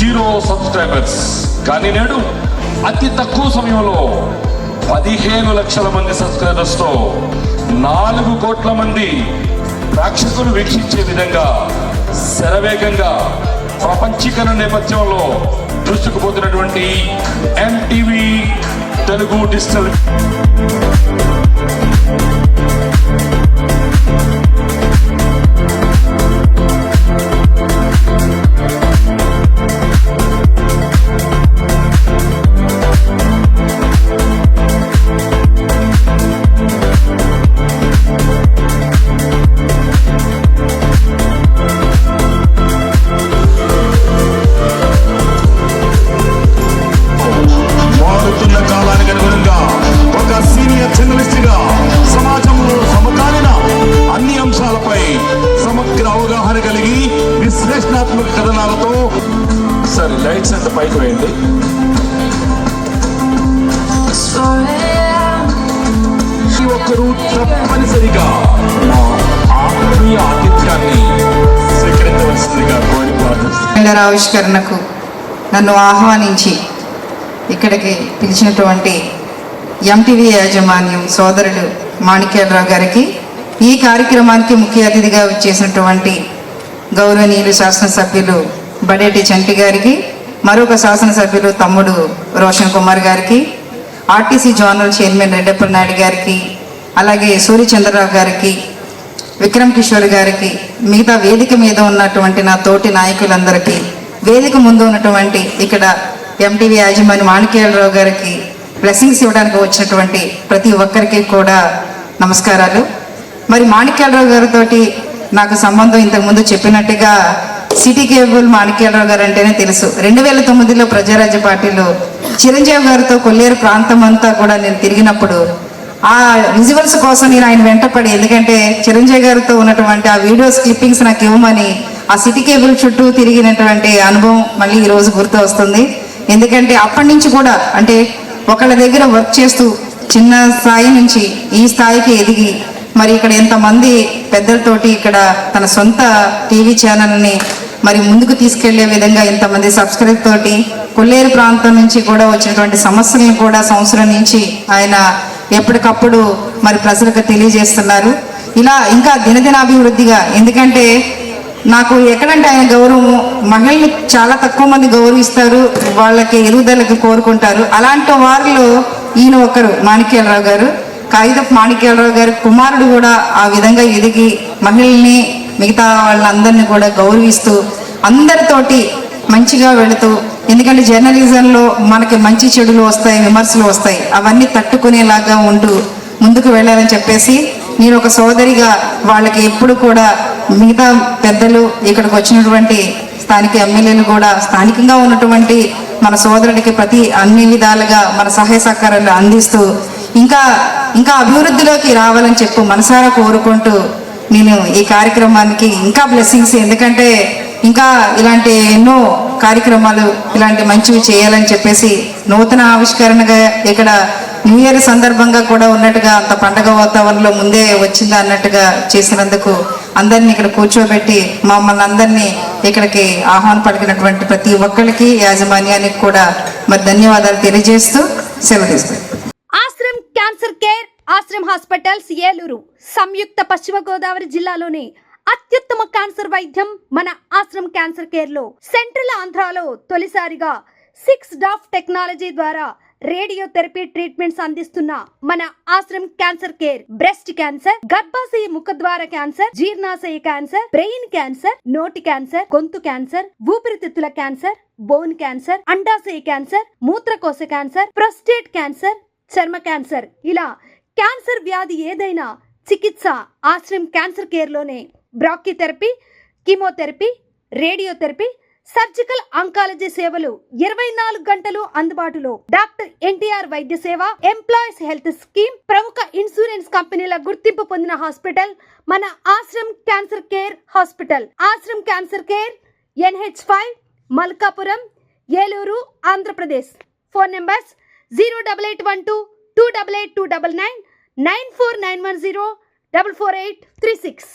0 subscribers. కానీ నేడు అతి తక్కువ సమయంలో 15 లక్షల మంది సబ్స్క్రైబర్స్ తో 4 కోట్ల మంది ప్రేక్షకులు వీక్షించే విధంగా శరవేగంగా ప్రపంచీకరణ నేపథ్యంలో దూసుకుపోతున్నటువంటి ఎంటీవీ తెలుగు డిజిటల్ విశ్లేషణాత్మక కథనాలతో సరే లైట్స్ అంత పైకి వేయండి. ఈ ఒక్కరూ తప్పనిసరిగా మా ఆత్మీయ ఆతిథ్యాన్ని స్వీకరించవలసిందిగా కోరి ప్రార్థిస్తున్నాను. ఆవిష్కరణకు నన్ను ఆహ్వానించి ఇక్కడికి పిలిచినటువంటి ఎంటీవీ యాజమాన్యం సోదరుడు మాణిక్యాలరావు గారికి, ఈ కార్యక్రమానికి ముఖ్య అతిథిగా వచ్చేసినటువంటి గౌరవనీయులు శాసనసభ్యులు బడేటి చంటి గారికి, మరొక శాసనసభ్యులు తమ్ముడు రోషన్ కుమార్ గారికి, ఆర్టీసీ జోనల్ చైర్మన్ రెడ్డప్పల్ నాయుడు గారికి, అలాగే సూర్యచంద్రరావు గారికి, విక్రమ్ కిషోర్ గారికి, మిగతా వేదిక మీద ఉన్నటువంటి నా తోటి నాయకులందరికీ, వేదిక ముందు ఉన్నటువంటి ఇక్కడ ఎంటీవీ యాజమాన్య మాణిక్యాలరావు గారికి బ్లెస్సింగ్స్ ఇవ్వడానికి వచ్చినటువంటి ప్రతి ఒక్కరికి కూడా నమస్కారాలు. మరి మాణిక్యాలరావు గారితో నాకు సంబంధం ఇంతకుముందు చెప్పినట్టుగా సిటీ కేబుల్ మాణిక్యాలరావు గారు అంటేనే తెలుసు. 2009లో ప్రజారాజ్య పార్టీలో చిరంజీవి గారితో కొల్లేరు ప్రాంతం అంతా కూడా నేను తిరిగినప్పుడు ఆ విజువల్స్ కోసం నేను ఆయన వెంటపడి, ఎందుకంటే చిరంజీవి గారితో ఉన్నటువంటి ఆ వీడియోస్ క్లిప్పింగ్స్ నాకు ఇవ్వమని ఆ సిటీ కేబుల్ చుట్టూ తిరిగినటువంటి అనుభవం మళ్ళీ ఈరోజు గుర్తు వస్తుంది. ఎందుకంటే అప్పటి నుంచి కూడా అంటే ఒకళ్ళ దగ్గర వర్క్ చేస్తూ చిన్న స్థాయి నుంచి ఈ స్థాయికి ఎదిగి మరి ఇక్కడ ఎంతమంది పెద్దలతోటి ఇక్కడ తన సొంత టీవీ ఛానల్ని మరి ముందుకు తీసుకెళ్లే విధంగా ఎంతమంది సబ్స్క్రైబ్ తోటి కొల్లేరు ప్రాంతం నుంచి కూడా వచ్చినటువంటి సమస్యలను కూడా సంవత్సరం నుంచి ఆయన ఎప్పటికప్పుడు మరి ప్రజలకు తెలియజేస్తున్నారు. ఇలా ఇంకా దినదినాభివృద్ధిగా, ఎందుకంటే నాకు ఎక్కడంటే ఆయన గౌరవం, మహిళలు చాలా తక్కువ మంది గౌరవిస్తారు, వాళ్ళకి ఎదుగుదలకి కోరుకుంటారు. అలాంటి వారిలో ఈయన ఒకరు మాణిక్యాలరావు గారు. కాగితపు మాణిక్యాలరావు గారి కుమారుడు కూడా ఆ విధంగా ఎదిగి మహిళల్ని మిగతా వాళ్ళందరినీ కూడా గౌరవిస్తూ అందరితోటి మంచిగా వెళుతూ, ఎందుకంటే జర్నలిజంలో మనకి మంచి చెడులు వస్తాయి, విమర్శలు వస్తాయి, అవన్నీ తట్టుకునేలాగా ఉంటూ ముందుకు వెళ్ళాలని చెప్పేసి నేను ఒక సోదరిగా వాళ్ళకి ఎప్పుడు కూడా మిగతా పెద్దలు ఇక్కడికి వచ్చినటువంటి స్థానిక ఎమ్మెల్యేలు కూడా స్థానికంగా ఉన్నటువంటి మన సోదరుడికి అన్ని విధాలుగా మన సహాయ సహకారాలు అందిస్తూ ఇంకా అభివృద్ధిలోకి రావాలని చెప్పు మనసారా కోరుకుంటూ నేను ఈ కార్యక్రమానికి ఇంకా బ్లెస్సింగ్స్, ఎందుకంటే ఇంకా ఇలాంటి ఎన్నో కార్యక్రమాలు ఇలాంటి మంచివి చేయాలని చెప్పేసి నూతన ఆవిష్కరణగా ఇక్కడ న్యూ ఇయర్ సందర్భంగా కూడా ఉన్నట్టుగా అంత పండగ వాతావరణంలో ముందే వచ్చిందా అన్నట్టుగా చేసినందుకు అందరినీ ఇక్కడ కూర్చోబెట్టి మమ్మల్ని అందరినీ ఇక్కడికి ఆహ్వానం పలికినటువంటి ప్రతి ఒక్కరికి యాజమాన్యానికి కూడా మరి ధన్యవాదాలు తెలియజేస్తూ సెలవు తీసుకుంటాం. Ashram cancer care, Ashram hospitals Eluru సంయుక్త పశ్చిమ గోదావరి జిల్లాలోని అత్యుత్తమ క్యాన్సర్ వైద్యం మన ఆశ్రమ్ క్యాన్సర్ కేర్ లో సెంట్రల్ ఆంధ్రాలో తొలిసారిగా 6 డాఫ్ టెక్నాలజీ ద్వారా రేడియోథెరపీ ట్రీట్మెంట్స్ అందిస్తున్న మన Ashram cancer care breast cancer, గర్భాశయ ముఖద్వార క్యాన్సర్, జీర్ణాశయ క్యాన్సర్, బ్రెయిన్ క్యాన్సర్, నోటి క్యాన్సర్, గొంతు క్యాన్సర్, ఊపిరితిత్తుల క్యాన్సర్, బోన్ క్యాన్సర్, అండాశయ క్యాన్సర్, మూత్రకోశ క్యాన్సర్, ప్రొస్టేట్ క్యాన్సర్, చర్మ క్యాన్సర్, ఇలా క్యాన్సర్ వ్యాధి ఏదైనా చికిత్స ఆశ్రమ్ క్యాన్సర్ కేర్ లోనే. బ్రాక్కిథెరపీ, కీమోథెరపీ, రేడియోథెరపీ, సర్జికల్ ఆంకాలజీ సేవలు 24 గంటలు అందుబాటులో. డాక్టర్ ఎన్టీఆర్ వైద్య సేవ, ఎంప్లాయీస్ హెల్త్ స్కీమ్, ప్రముఖ ఇన్సూరెన్స్ కంపెనీల గుర్తింపు పొందిన హాస్పిటల్ మన Ashram cancer care hospital. Ashram cancer care NH5 Malkapuram, Eluru, Andhra Pradesh. Phone numbers 08812 288 299 94910 44836.